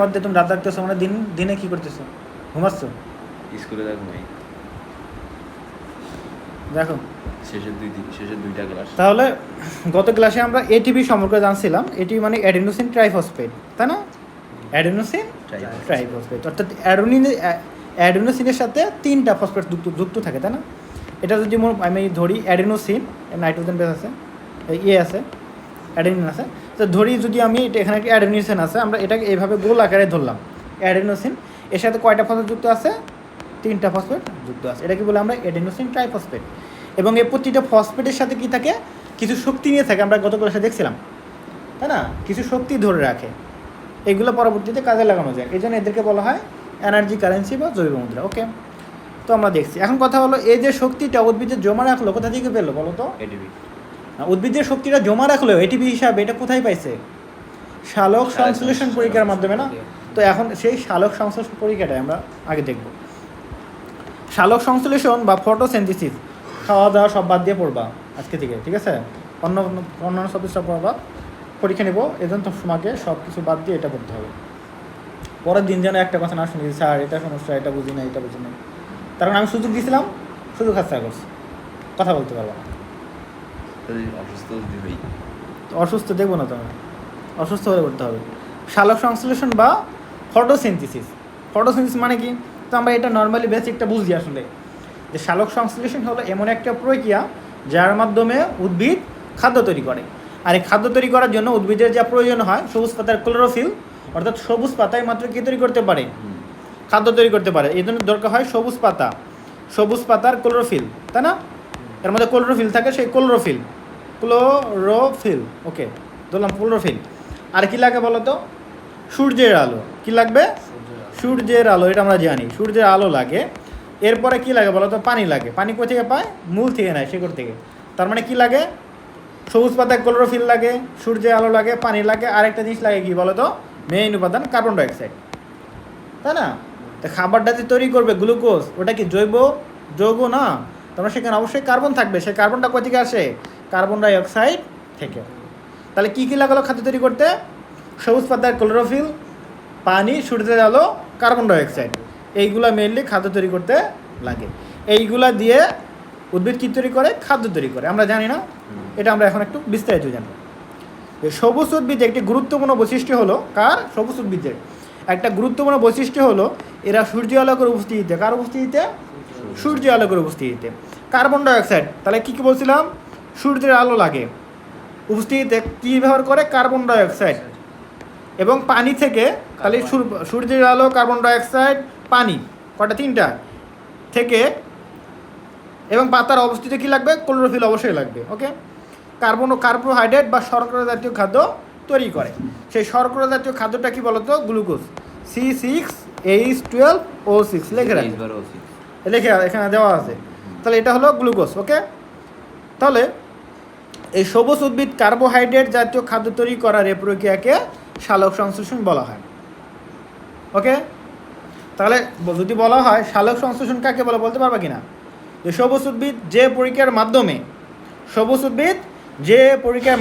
মধ্যে তুমি রাত রাখতেছো মানে দিনে কি করতেছো? ঘুমাচ্ছ? স্কুলে ঘুমাই। দেখো শেষের দুইটা ক্লাস। তাহলে গত ক্লাসে আমরা এটিপি সম্পর্কে জানছিলাম। এটি মানে অ্যাডিনোসিন ট্রাইফসফেট, তাই না? অ্যাডিনোসিন ট্রাইফসফেট অর্থাৎ অ্যাডিনোসিনের সাথে 3টা ফসফেট যুক্ত থাকে, তাই না? এটা যদি আমি ধরি অ্যাডিনোসিন, নাইট্রোজেন বেস আছে, আছে অ্যাডেনিন আছে, তো ধরি যদি আমি এখানে একটা অ্যাডেনোসিন আছে, আমরা এটাকে এইভাবে গোল আকারে ধরলাম অ্যাডেনোসিন, এর সাথে কয়টা ফসফেট যুক্ত আছে? 3টা ফসফেট যুক্ত আছে। এটাকে বলে আমরা অ্যাডেনোসিন ট্রাইফসফেট। এবং এই প্রতিটা ফসফেটের সাথে কি থাকে? কিছু শক্তি নিয়ে থাকে, আমরা গত ক্লাসে দেখছিলাম, তাই না? কিছু শক্তি ধরে রাখে, এগুলো পরবর্তীতে কাজে লাগানো যায়। এই জন্য এদেরকে বলা হয় এনার্জি কারেন্সি বা জৈব মুদ্রা। ওকে, তো আমরা দেখছি। এখন কথা হলো, এই যে শক্তিটা উদ্ভিদের জমা রাখলো, কোথা থেকে পেলো বলো তো? এটিপি। উদ্ভিদের শক্তিটা জমা রাখলো এটিপি হিসাবে, এটা কোথায় পাইছে? সালোক সংশ্লেষণ পরীক্ষার মাধ্যমে, না? তো এখন সেই সালোক সংশ্লেষণ পরীক্ষাটাই আমরা আগে দেখব। সালোক সংশ্লেষণ বা ফটোসিনথেসিস, খাওয়া দাওয়া সব বাদ দিয়ে পড়বা আজকে থেকে, ঠিক আছে? অন্যান্য সব পড়বা, পরীক্ষা নেবো, এজন্য তোমাকে সব কিছু বাদ দিয়ে এটা পড়তে হবে। পরের দিন যেন একটা কথা না শুনি, স্যার এটা সমস্যা, এটা বুঝি না, এটা বুঝি না। তার কারণ আমি সুযোগ দিয়েছিলাম, সুযোগ হাতছাড়া করছি, কথা বলতে পারবো না। অসুস্থ দেখবো না, তোমার অসুস্থ হলে করতে হবে। সালোক সংশ্লেষণ বা ফটোসিনথেসিস। ফটোসিনথেসিস মানে কি? তো আমরা এটা নর্মালি বেসিকটা বুঝি আসলে, যে সালোক সংশ্লেষণ হলো এমন একটা প্রক্রিয়া যার মাধ্যমে উদ্ভিদ খাদ্য তৈরি করে। আর এই খাদ্য তৈরি করার জন্য উদ্ভিদের যা প্রয়োজন হয়, সবুজ পাতার ক্লোরোফিল, অর্থাৎ সবুজ পাতায় মাত্র কী তৈরি করতে পারে? খাদ্য তৈরি করতে পারে। এই জন্য দরকার হয় সবুজ পাতার ক্লোরোফিল, তাই না? এর মধ্যে ক্লোরোফিল থাকে, সেই ক্লোরোফিল। ওকে, ধরলাম ক্লোরোফিল। আর কি লাগে বলো তো? সূর্যের আলো। কি লাগবে? সূর্যের আলো, এটা আমরা জানি, সূর্যের আলো লাগে। এরপরে কি লাগে বলো তো? পানি লাগে। পানি কোথা থেকে পায়? মূল থেকে নেয়, শেকড় থেকে। তার মানে কি লাগে? সবুজ পাতায় ক্লোরোফিল লাগে, সূর্যের আলো লাগে, পানি লাগে, আরেকটা জিনিস লাগে কি বলো তো? মেইন উপাদান কার্বন ডাইঅক্সাইড, তাই না? তো খাবারটা যে তৈরি করবে গ্লুকোজ, ওটা কি জৈব যৌগ না? তোমরা সেখানে অবশ্যই কার্বন থাকবে। সেই কার্বনটা কোথা থেকে আসে? কার্বন ডাইঅক্সাইড থেকে। তাহলে কী কী লাগালো খাদ্য তৈরি করতে? সবুজ পাতার ক্লোরোফিল, পানি, সূর্যের আলো, কার্বন ডাইঅক্সাইড, এইগুলা মেনলি খাদ্য তৈরি করতে লাগে। এইগুলা দিয়ে উদ্ভিদ কী তৈরি করে? খাদ্য তৈরি করে। আমরা জানি না, এটা আমরা এখন একটু বিস্তারিত জানব। সবুজ উদ্ভিদের একটি গুরুত্বপূর্ণ বৈশিষ্ট্য হলো, কার? সবুজ উদ্ভিদের একটা গুরুত্বপূর্ণ বৈশিষ্ট্য হলো এরা সূর্য আলোকের উপস্থিতিতে, কার উপস্থিতিতে? সূর্য আলোকের উপস্থিতিতে কার্বন ডাইঅক্সাইড, তাহলে কী কী বলছিলাম? সূর্যের আলো লাগে, উপস্থিতিতে কী ব্যবহার করে? Carbon dioxide. এবং পানি থেকে, তাহলে সূর্যের আলো, কার্বন ডাইঅক্সাইড, পানি, কটা? 3টা থেকে। এবং পাতার অবস্থিতি কী লাগবে? ক্লোরোফিল অবশ্যই লাগবে। ওকে, কার্বোহাইড্রেট বা শর্করা জাতীয় খাদ্য তৈরি করে। সেই শর্করা জাতীয় খাদ্যটা কি বলতো? গ্লুকোজ, C6H12O6 লেখে এখানে দেওয়া আছে। তাহলে এটা হলো গ্লুকোজ। ওকে, তাহলে এই সবুজ উদ্ভিদ কার্বোহাইড্রেট জাতীয় খাদ্য তৈরি করার এই প্রক্রিয়াকে সালোক সংশ্লেষণ বলা হয়। ওকে, তাহলে যদি বলা হয় সালোক সংশ্লেষণ কাকে বলে, বলতে পারবা কিনা? যে সবুজ উদ্ভিদ যে প্রক্রিয়ার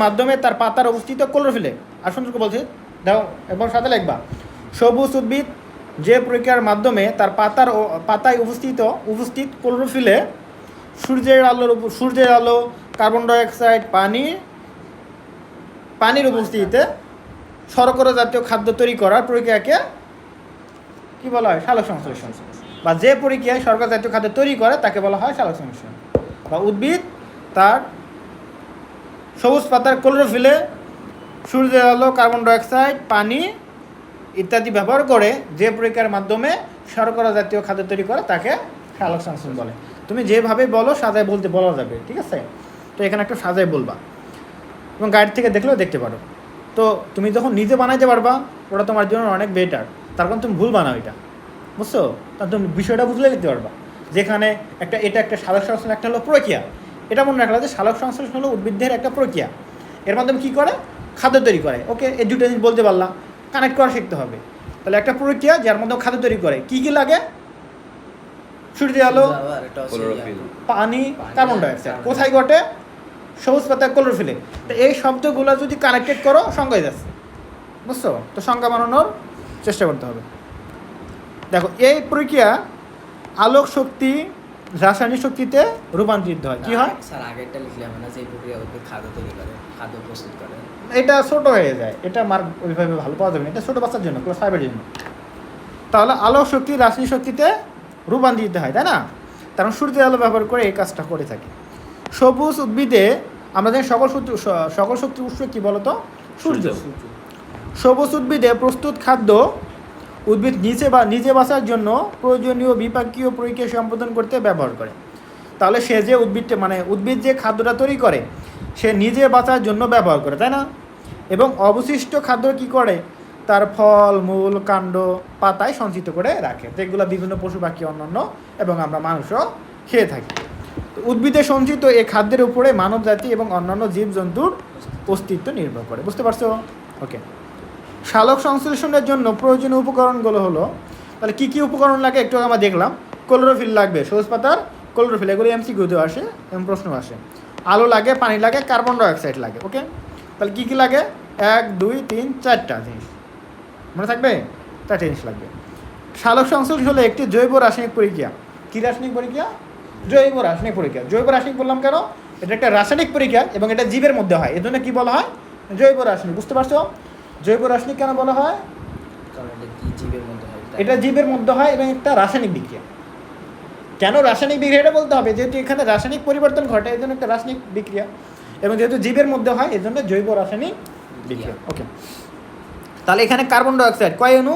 মাধ্যমে তার পাতার অবস্থিত ক্লোরোফিলে, আর সুন্দর বলছে দাও এবং সাথে লিখবা, সবুজ উদ্ভিদ যে প্রক্রিয়ার মাধ্যমে তার পাতায় উপস্থিত ক্লোরোফিলে সূর্যের আলো, কার্বন ডাইঅক্সাইড, পানির উপস্থিতিতে শর্করা জাতীয় খাদ্য তৈরি করার প্রক্রিয়াকে কি বলা হয়? সালোক সংশ্লেষণ। বা যে প্রক্রিয়ায় শর্করা জাতীয় খাদ্য তৈরি করে তাকে বলা হয় সালোক সংশ্লেষণ। বা উদ্ভিদ তার সবুজ পাতার ক্লোরোফিলে সূর্যের আলো, কার্বন ডাইঅক্সাইড, পানি ইত্যাদি ব্যবহার করে যে প্রক্রিয়ার মাধ্যমে শর্করা জাতীয় খাদ্য তৈরি করে তাকে সালোক সংশ্লেষণ বলে। তুমি যেভাবে বলো সাজায় বলা যাবে, ঠিক আছে? তো এখানে একটা সাজায় বলবা, এবং গাইড থেকে দেখলেও দেখতে পারো। তো তুমি যখন নিজে বানাইতে পারবা, ওটা তোমার জন্য অনেক বেটার। তার কারণ তুমি ভুল বানাও, এটা বুঝছো? তাহলে তুমি বিষয়টা বুঝলে লিখতে পারবা, যেখানে এটা একটা সালোক সংশ্লেষণ, একটা হলো প্রক্রিয়া। এটা মনে রাখলা যে সালোক সংশ্লেষণ হলো উদ্ভিদের একটা প্রক্রিয়া, এর মাধ্যমে কী করে? খাদ্য তৈরি করে। ওকে, এই দুটো জিনিস বলতে পারলাম, কানেক্ট করা শিখতে হবে। তাহলে একটা প্রক্রিয়া যার মধ্যে খাদ্য তৈরি করে, কী কী লাগে? সূর্যের আলো, পানি, কার্বন ডাইঅক্সাইড। কোথায় ঘটে? সবুজ পাতার ক্লোরোফিলে। তো এই শব্দগুলো যদি কানেক্টেড করো সংজ্ঞায় যাচ্ছে, বুঝছো? তো সংজ্ঞা বানানোর চেষ্টা করতে হবে। দেখো এই প্রক্রিয়া আলোক শক্তি রাসায়নিক শক্তিতে রূপান্তরিত হয়। কি হয় স্যার আগেরটা লিখলাম না যে প্রক্রিয়া উদ্ভিদ খাদ্য তৈরি করে, খাদ্য প্রস্তুত করে। এটা ছোট হয়ে যায়, এটা মার্ক ওইভাবে ভালো পাওয়া যাবে না, এটা ছোটো বাচ্চার জন্য, ক্লাস 5-এর জন্য। তাহলে আলোক শক্তি রাসায়নিক শক্তিতে রূপান্তরিত হয়, তাই না? কারণ সূর্যের আলো ব্যবহার করে এই কাজটা করে থাকে। সবুজ উদ্ভিদে আমরা জানি সকল শক্তির উৎস কী বলতো? সূর্য। সবুজ উদ্ভিদে প্রস্তুত খাদ্য উদ্ভিদ নিজে বাঁচার জন্য প্রয়োজনীয় বিপাকীয় প্রক্রিয়া সম্পাদন করতে ব্যবহার করে। তাহলে সে যে উদ্ভিদ যে খাদ্যটা তৈরি করে সে নিজে বাঁচার জন্য ব্যবহার করে, তাই না? এবং অবশিষ্ট খাদ্য কি করে? তার ফল, মূল, কাণ্ড, পাতায় সঞ্চিত করে রাখে, যেগুলো বিভিন্ন পশু পাখি অন্যান্য এবং আমরা মানুষও খেয়ে থাকি। তো উদ্ভিদে সঞ্চিত এই খাদ্যের উপরে মানব জাতি এবং অন্যান্য জীবজন্তুর অস্তিত্ব নির্ভর করে। বুঝতে পারছো? ওকে। সালোক সংশ্লেষণের জন্য প্রয়োজনীয় উপকরণগুলো হলো, তাহলে কী কী উপকরণ লাগে একটু আমরা দেখলাম। ক্লোরোফিল লাগবে, সবুজ পাতার ক্লোরোফিল, এগুলো এমসিকিউতে আসে এবং প্রশ্ন আসে। আলো লাগে, পানি লাগে, কার্বন ডাইঅক্সাইড লাগে। ওকে, তাহলে কী কী লাগে? 1, 2, 3, 4টা জিনিস মনে থাকবে, 4টে জিনিস লাগবে। সালোক সংশ্লেষণ হলো একটি জৈব রাসায়নিক প্রক্রিয়া। কী রাসায়নিক প্রক্রিয়া? জৈব রাসায়নিক প্রক্রিয়া। জৈব রাসায়নিক বললাম কেন? এটা একটা রাসায়নিক প্রক্রিয়া এবং এটা জীবের মধ্যে হয়, এর জন্য কী বলা হয়? জৈব রাসায়নিক। বুঝতে পারছো? জৈব রাসায়নিক কেন বলা হয়? কারণ এটা কি জীবের মধ্যে হয়, এটা জীবের মধ্যে হয় এবং একটা রাসায়নিক বিক্রিয়া। কেন রাসায়নিক বিক্রিয়া এটা বলতে হবে, যেহেতু এখানে রাসায়নিক পরিবর্তন ঘটে, এই জন্য একটা রাসায়নিক বিক্রিয়া, এবং যেহেতু জীবের মধ্যে হয় এই জন্য জৈব রাসায়নিক বিক্রিয়া। ওকে, তাহলে এখানে কার্বন ডাইঅক্সাইড কয় অণু?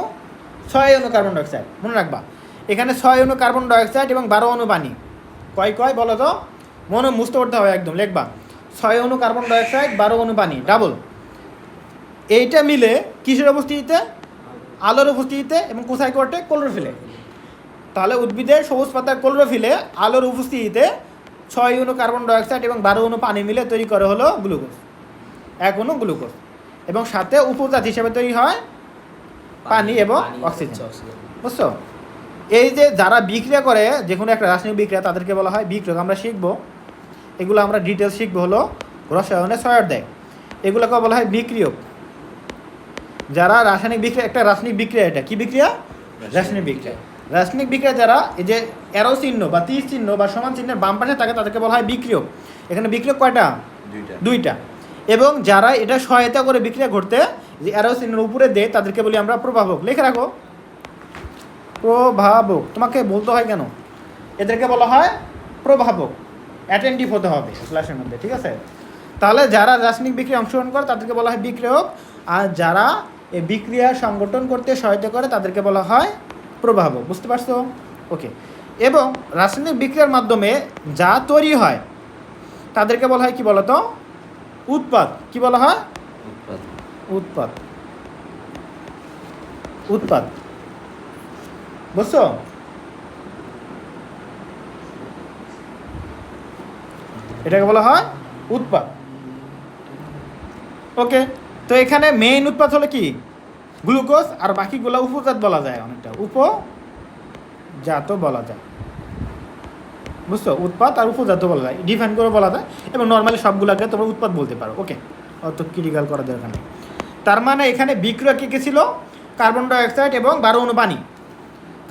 6 অণু কার্বন ডাইঅক্সাইড, মনে রাখবা। এখানে 6 অণু কার্বন ডাইঅক্সাইড এবং 12 অণু পানি। কয় বলো তো? মনে মুছতে করতে হবে, একদম লিখবা। 6 অণু কার্বন ডাইঅক্সাইড, 12 অণু পানি, ডাবল। এইটা মিলে কিসের উপস্থিতিতে? আলোর উপস্থিতিতে, এবং কোথায় করতে? ক্লোরোফিলে। তাহলে উদ্ভিদের সবুজ পাতার ক্লোরোফিলে আলোর উপস্থিতিতে 6 অণু কার্বন ডাইঅক্সাইড এবং 12 অণু পানি মিলে তৈরি করে হলো গ্লুকোজ, 1 অণু গ্লুকোজ, এবং সাথে উপজাত হিসেবে তৈরি হয় পানি এবং অক্সিজেন। বুঝছো? এই যে যারা বিক্রিয়া করে যে কোনো একটা রাসায়নিক বিক্রিয়া, তাদেরকে বলা হয় বিক্রিয়ক। আমরা শিখবো, এগুলো আমরা ডিটেলস শিখবো হলো রসায়নে 6 অধ্যায়। এগুলোকে বলা হয় বিক্রিয়ক। যারা রাসায়নিক বিক্রিয়া, একটা রাসায়নিক বিক্রিয়া, এটা কি বিক্রিয়া? রাসায়নিক বিক্রিয়া। রাসায়নিক বিক্রিয়া যারা এই যে অ্যারো চিহ্ন বা তীর চিহ্ন বা সমান চিহ্নের বাম পাশে থাকে তাদেরকে বলা হয় বিক্রিয়ক। এখানে বিক্রিয়ক কয়টা? 2টা। এবং যারা এটা সহায়তা করে বিক্রিয়া ঘটতে, যে অ্যারো চিহ্নের উপরে দেয়, তাদেরকে বলি আমরা প্রভাবক। লিখে রাখো, প্রভাবক। তোমাকে বলতে হয় কেন? এদেরকে বলা হয় প্রভাবক। অ্যাটেন্টিভ হতে হবে ক্লাসের মধ্যে, ঠিক আছে? তাহলে যারা রাসায়নিক বিক্রিয়া অংশগ্রহণ করে তাদেরকে বলা হয় বিক্রিয়ক, আর যারা এই বিক্রিয়া সংগঠন করতে সহায়তা করে তাদেরকে বলা হয় প্রভাবক। বুঝতে পারছো? ওকে। এবং রাসায়নিক বিক্রিয়ার মাধ্যমে যা তৈরি হয় তাদেরকে বলা হয় কি বলতো? উৎপাদ। কি বলা হয়? উৎপাদ। বুঝছো? এটাকে বলা হয় উৎপাদ। ওকে, তো এখানে মেইন উৎপাদ হলো কি? গ্লুকোজ, আর বাকিগুলো উপজাত বলা যায়, অনেকটা উপজাত বলা যায়। বুঝছো? উৎপাদ আর উপজাত বলা যায়, ডিফাইন করে বলা যায়, এবং নর্মালি সবগুলোকে তোমরা উৎপাদ বলতে পারো। ওকে, অত ক্রিটিক্যাল করা দরকার নেই। তার মানে এখানে বিক্রিয়া কী কী ছিল? কার্বন ডাইঅক্সাইড এবং 12 অণু পানি।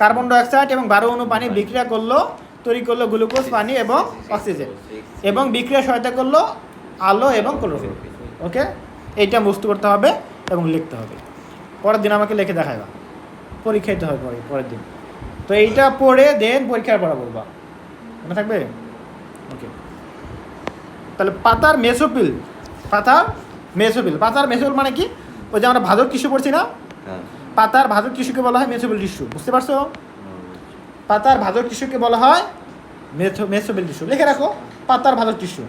কার্বন ডাইঅক্সাইড এবং 12 অণু পানি বিক্রিয়া করলো, তৈরি করলো গ্লুকোজ, পানি এবং অক্সিজেন, এবং বিক্রিয়া সহায়তা করলো আলো এবং ক্লোরোফিল। ওকে, এইটা বুঝতে করতে হবে এবং লিখতে হবে। পরের দিন আমাকে লিখে দেখাবা, পরীক্ষা দিতে হবে পরের দিন। তো এইটা পড়ে দেন পরীক্ষার পড়া বলবা, মনে থাকবে? ওকে, তাহলে পাতার মেসোফিল মানে কি? ওই যে আমরা ভাজক টিস্যু পড়ছি না, পাতার ভাজক টিস্যুকে বলা হয় মেসোফিল টিস্যু। বুঝতে পারছো? পাতার ভাজক টিস্যুকে বলা হয় মেসোফিল টিস্যু। লিখে রাখো, পাতার ভাজক টিস্যু।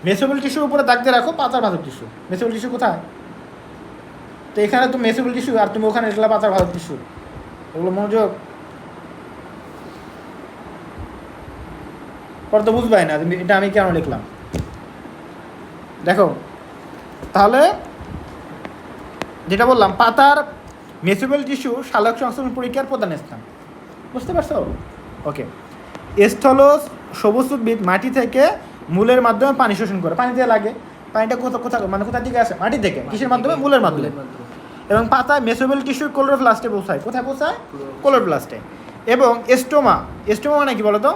মেসোফিল টিস্যুর উপরে দাগ দিয়ে রাখো পাতার ভাজক টিস্যু। মেসোফিল টিস্যু কোথায়? তো এখানে তো মেসোফিল টিস্যু, আর তুমি ওখানে লিখলা পাতার ভাজক টিস্যু। ওগুলো মনোযোগ পরে তো বুঝবাই না এটা আমি কেন লিখলাম। দেখো, তাহলে যেটা বললাম, পাতার মেসোফিল টিস্যু সালোক সংশ্লেষণ প্রক্রিয়ার প্রধান স্থান। বুঝতে পারছো? ওকে, স্থলজ সবুজ উদ্ভিদ মাটি থেকে মূলের মাধ্যমে পানি শোষণ করে। পানি দিয়ে লাগে, পানিটা কোথা থেকে আসে? মাটি থেকে। কিসের মাধ্যমে? মূলের মাধ্যমে। এবং পাতায় মেসোবেল টিস্যু ক্লোরোপ্লাস্টে পৌঁছায়। কোথায় পৌঁছায়? ক্লোরোপ্লাস্টে। এবং এস্টোমা, এস্টোমা মানে কি বলতো?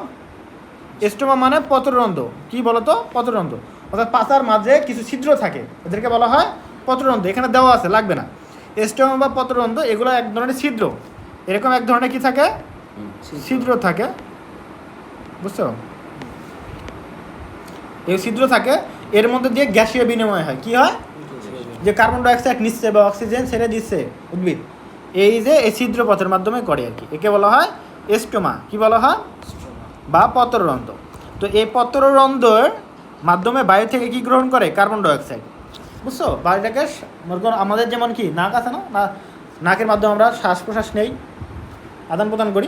এস্টোমা মানে পত্ররন্ধ্র। কি বলতো? পত্ররন্ধ্র। অর্থাৎ পাতার মাঝে কিছু ছিদ্র থাকে, এদেরকে বলা হয় পত্ররন্ধ্র। এখানে দেওয়া আছে, লাগবে না। এস্টোমা বা পত্ররন্ধ্র এগুলো এক ধরনের ছিদ্র, এরকম এক ধরনের কি থাকে? ছিদ্র থাকে, বুঝছো? এই ছিদ্র থাকে, এর মধ্যে দিয়ে গ্যাসীয় বিনিময় হয়। কি হয়? যে কার্বন ডাইঅক্সাইড নিচ্ছে বা অক্সিজেন ছেড়ে দিচ্ছে উদ্ভিদ, এই যে এই ছিদ্র পথের মাধ্যমে করে আর কি। একে বলা হয় এস্টোমা। কি বলা হয়? বা পত্ররন্ধ্র। তো এই পত্ররন্ধ্রের মাধ্যমে বায়ু থেকে কি গ্রহণ করে? কার্বন ডাইঅক্সাইড, বুঝছো? বায়ুটাকে আমাদের যেমন কি নাক আছে না, নাকের মাধ্যমে আমরা শ্বাস প্রশ্বাস নেই, আদান প্রদান করি,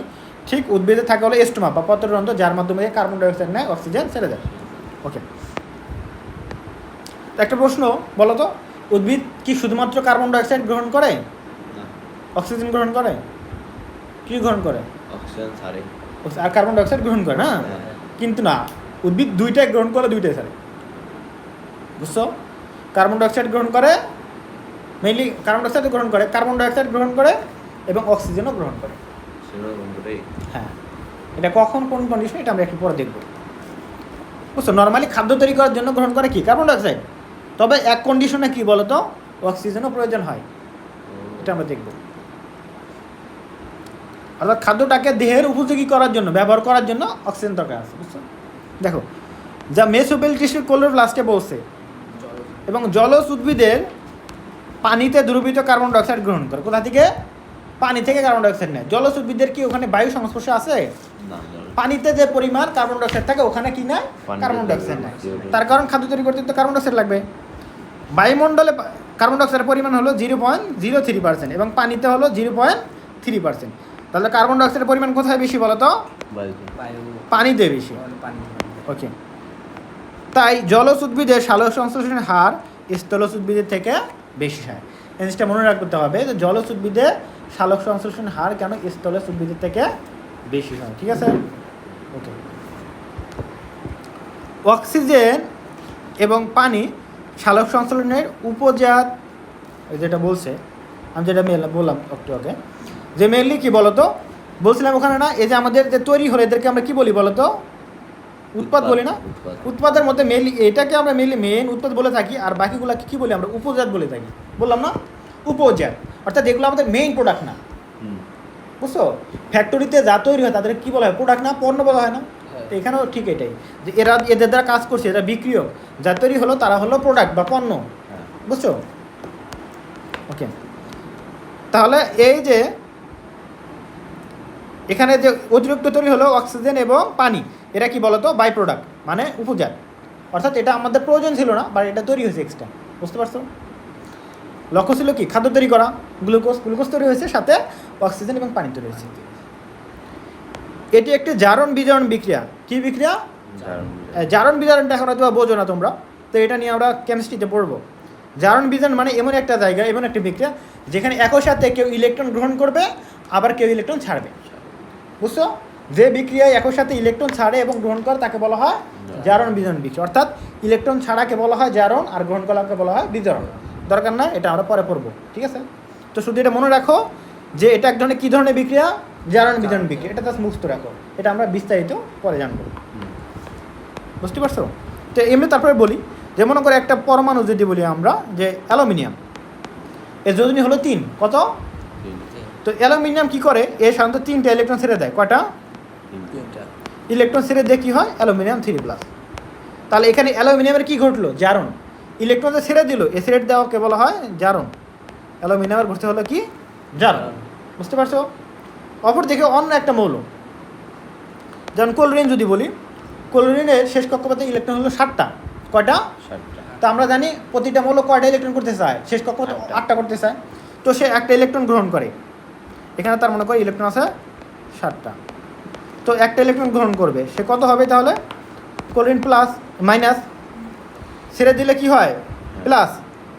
ঠিক উদ্ভিদে থাকে হলো এস্টোমা বা পত্ররন্ধ্র, যার মাধ্যমে কার্বন ডাইঅক্সাইড নেয়, অক্সিজেন ছেড়ে দেয়। ওকে, একটা প্রশ্ন বলো তো, উদ্ভিদ কি শুধুমাত্র কার্বন ডাইঅক্সাইড গ্রহণ করে? না, অক্সিজেন গ্রহণ করে? কি গ্রহণ করে? অক্সিজেন ছাড়ে। আর কার্বন ডাইঅক্সাইড গ্রহণ করে না? হ্যাঁ। কিন্তু না, উদ্ভিদ দুইটাই গ্রহণ করে, দুইটাই ছাড়ে, বুঝছো? কার্বন ডাইঅক্সাইড গ্রহণ করে, মেইনলি কার্বন ডাইঅক্সাইড গ্রহণ করে, কার্বন ডাইঅক্সাইড গ্রহণ করে এবং অক্সিজেনও গ্রহণ করে। সেরকম করেই। হ্যাঁ, এটা কখন কোন কন্ডিশনে এটা আমরা একটু পরে দেখব, বুঝছো? নর্মালি খাদ্য তৈরি করার জন্য গ্রহণ করে কি? Carbon dioxide. তবে এক কন্ডিশনে কি বলো তো, অক্সিজেনও প্রয়োজন হয়, এটা আমরা দেখব। অর্থাৎ খাদ্যটাকে দেহের উপযোগী করার জন্য, ব্যবহার করার জন্য অক্সিজেন দরকার আছে, বুঝছো? দেখো, যা মেসোবেল টিস্যুর ক্লোরোপ্লাস্টে পৌঁছে এবং জলজ উদ্ভিদের পানিতে দ্রবীভূত কার্বন ডাইঅক্সাইড গ্রহণ করে। কোথা থেকে? পানি থেকে কার্বন ডাইঅক্সাইড নেয়। জলজ উদ্ভিদের কি ওখানে বায়ু সংস্পর্শে আছে? না, পানিতে যে পরিমাণ কার্বন ডাইঅক্সাইড থাকে ওখানে কি নেয়? কার্বন ডাইঅক্সাইড নেয়। তার কারণ খাদ্য তৈরি করতে তো কার্বন ডাইঅক্সাইড লাগবে। বায়ুমণ্ডলে কার্বন ডাইঅক্সাইডের পরিমাণ হলো 0.03% এবং পানিতে হলো 0.3%। তাহলে কার্বন ডাইঅক্সাইডের পরিমাণ কোথায় বেশি বলো তো? বায়ু, পানিতে বেশি। পানি। ওকে, তাই জলজ উদ্ভিদের সালোক সংশ্লেষণের হার স্থলজ উদ্ভিদের থেকে বেশি হয়। এই জিনিসটা মনে রাখতে হবে যে জলজ উদ্ভিদের সালোক সংশ্লেষণের হার কেন স্থলজ উদ্ভিদের থেকে বেশি হয়, ঠিক আছে? ওকে, অক্সিজেন এবং পানি সালোক সংশ্লেষণের উপজাত, যেটা বলছে আমি যেটা বললাম একটু আগে, যে মেনলি কি বলতো বলছিলাম ওখানে না, এই যে আমাদের যে তৈরি হলো এদেরকে আমরা কি বলি বলতো? উৎপাদ বলি না? উৎপাদের মধ্যে মেনলি এটাকে আমরা মেনলি মেন উৎপাদ বলে থাকি, আর বাকিগুলোকে কি বলি আমরা? উপজাত বলে থাকি। বললাম না? উপজাত, অর্থাৎ এগুলো আমাদের মেইন প্রোডাক্ট না, বুঝছো? ফ্যাক্টরিতে যা তৈরি হয় তাদের কি বলা হয়? প্রোডাক্ট না, পণ্য বলা হয় না? তো এখানেও ঠিক এটাই, যে এরা এদের দ্বারা কাজ করছে, এরা বিক্রিয়ক, যা তৈরি হলো তারা হলো প্রোডাক্ট বা পণ্য, বুঝছো? ওকে, তাহলে এই যে এখানে যে অতিরিক্ত তৈরি হলো অক্সিজেন এবং পানি, এরা কি বলতো? বাই প্রোডাক্ট, মানে উপজাত। অর্থাৎ এটা আমাদের প্রয়োজন ছিল না, বা এটা তৈরি হয়েছে এক্সট্রা, বুঝতে পারছো? লক্ষ্য ছিল কি? খাদ্য তৈরি করা, গ্লুকোজ তৈরি হয়েছে, সাথে অক্সিজেন এবং পানি তৈরি হয়েছে। এটি একটি জারণ বিজারণ বিক্রিয়া। কি বিক্রিয়া? জারণ বিজারণটা এখন হয়তো বোঝো না তোমরা, তো এটা নিয়ে আমরা কেমিস্ট্রিতে পড়বো। জারণ বিজারণ মানে এমন একটা জায়গা, এমন একটা বিক্রিয়া যেখানে একই সাথে কেউ ইলেকট্রন গ্রহণ করবে, আবার কেউ ইলেকট্রন ছাড়বে, বুঝছো? যে বিক্রিয়ায় একই সাথে ইলেকট্রন ছাড়ে এবং গ্রহণ করে তাকে বলা হয় জারণ বিজারণ বিক্রিয়া। অর্থাৎ ইলেকট্রন ছাড়াকে বলা হয় জারণ, আর গ্রহণ করাকে বলা হয় বিজারণ। দরকার না, এটা আমরা পরে পড়বো, ঠিক আছে? তো শুধু এটা মনে রাখো যে এটা এক ধরনের কী ধরনের বিক্রিয়া? জারণ বিজারণ বিক্রিয়া। এটা জাস্ট মুখস্থ রাখো, এটা আমরা বিস্তারিত পরে জানবো, বুঝতে পারছো? তো এমনি তারপরে বলি, যে মনে করে একটা পরমাণু যদি বলি আমরা, যে অ্যালুমিনিয়াম, এর যোজনী হলো 3, কত? তো অ্যালুমিনিয়াম কি করে? এ সাধারণত 3টা ইলেকট্রন ছেড়ে দেয়। কয়টা ইলেকট্রন ছেড়ে দিয়ে কী হয়? অ্যালুমিনিয়াম 3+। তাহলে এখানে অ্যালুমিনিয়ামের কী ঘটলো? জারণ। ইলেকট্রন যে ছেড়ে দিল, এ ছেড়ে দেওয়াকে বলা হয় জারণ। অ্যালুমিনিয়ামের ঘটতে হলো কি? জারণ, বুঝতে পারছো? অপরদিকে অন্য একটা মৌল, যেমন ক্লোরিন যদি বলি, ক্লোরিনের শেষ কক্ষপথে ইলেকট্রন হলো 7টা। কয়টা? 7টা। তো আমরা জানি প্রতিটা মৌল কয়টা ইলেকট্রন করতে চায়? শেষ কক্ষপথে 8টা করতে চায়। তো সে একটা ইলেকট্রন গ্রহণ করে, এখানে তার মনে করে ইলেকট্রন আছে 7টা। তো একটা ইলেকট্রন গ্রহণ করবে, সে কত হবে তাহলে? ক্লোরিন প্লাস মাইনাস, ছেড়ে দিলে কি হয়? প্লাস,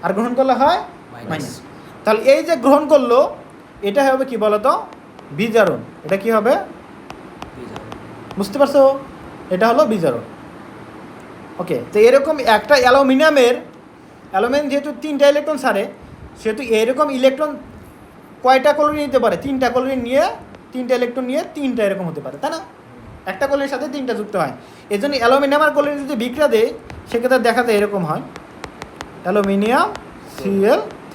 আর গ্রহণ করলে হয় মাইনাস। তাহলে এই যে গ্রহণ করলো, এটা হবে কি বলতো? বিজারণ। এটা কি হবে? বুঝতে পারছো? এটা হলো বিজারণ। ওকে, তো এরকম একটা অ্যালুমিনিয়াম যেহেতু 3টা ইলেকট্রন ছাড়ে, সেহেতু এরকম ইলেকট্রন কয়টা কলোনি নিতে পারে? 3টা কলোনি নিয়ে 3টা ইলেকট্রন নিয়ে 3টা এরকম হতে পারে, তাই না? একটা কলোনির সাথে 3টা যুক্ত হয়। এই জন্য অ্যালুমিনিয়ামের কলোনি যদি বিক্রিয়া দেয় সেক্ষেত্রে দেখাতে এরকম হয়, অ্যালুমিনিয়াম Cl3,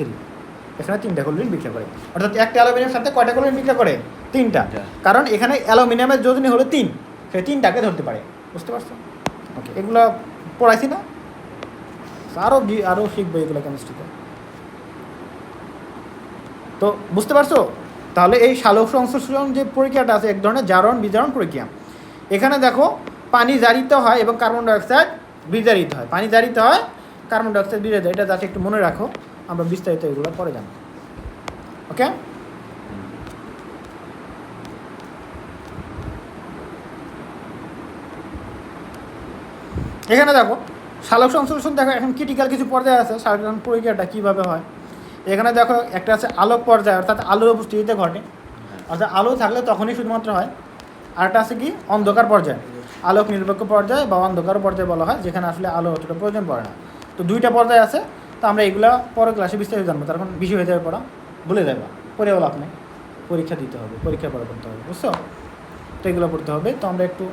এখানে 3টা কলোনি বিক্রিয়া করে। অর্থাৎ একটা অ্যালুমিনিয়ামের সাথে কয়টা কলোনি বিক্রিয়া করে? 3টা। কারণ এখানে অ্যালুমিনিয়ামের যোজনী হলো 3, সেই 3টাকে ধরতে পারে। বুঝতে পারছো? ওকে, এগুলো পড়াইছি না? আরও শিখবো এগুলো কেমিস্ট্রিতে। তো বুঝতে পারছো? তাহলে এই সালোক সংশ্লেষণ যে প্রক্রিয়াটা আছে এক ধরনের জারণ বিজারণ প্রক্রিয়া। এখানে দেখো পানি জারিত হয় এবং কার্বন ডাইঅক্সাইড বিজারিত হয়। পানি জারিত হয়, কার্বন ডাইঅক্সাইড বিজারিত হয়। এটা যাতে একটু মনে রাখো, আমরা বিস্তারিত এগুলো পরে জানবো। ওকে, এখানে দেখো সালোক সংশ্লেষণ দেখো এখন ক্রিটিক্যাল কিছু পর্যায়ে আছে সালোক সংশ্লেষণ প্রক্রিয়াটা কীভাবে হয়। এখানে দেখো একটা আছে আলোক পর্যায়, অর্থাৎ আলোর উপস্থিতিতে ঘটে, অর্থাৎ আলো থাকলে তখনই শুধুমাত্র হয়। আরেকটা আছে কি অন্ধকার পর্যায়, আলোক নিরপেক্ষ পর্যায় বা অন্ধকার পর্যায় বলা হয়, যেখানে আসলে আলো অতটা প্রয়োজন পড়ে না। তো 2টা পর্যায় আছে। তো আমরা এগুলা পরের ক্লাসে বিস্তারিত জানবো, তার কারণ বেশি হয়ে যাবে পড়া, ভুলে যাবে, পরে বলো আপনি পরীক্ষা দিতে হবে, পরীক্ষা পরে পড়তে হবে, বুঝছো? তো এগুলো পড়তে হবে। তো আমরা একটু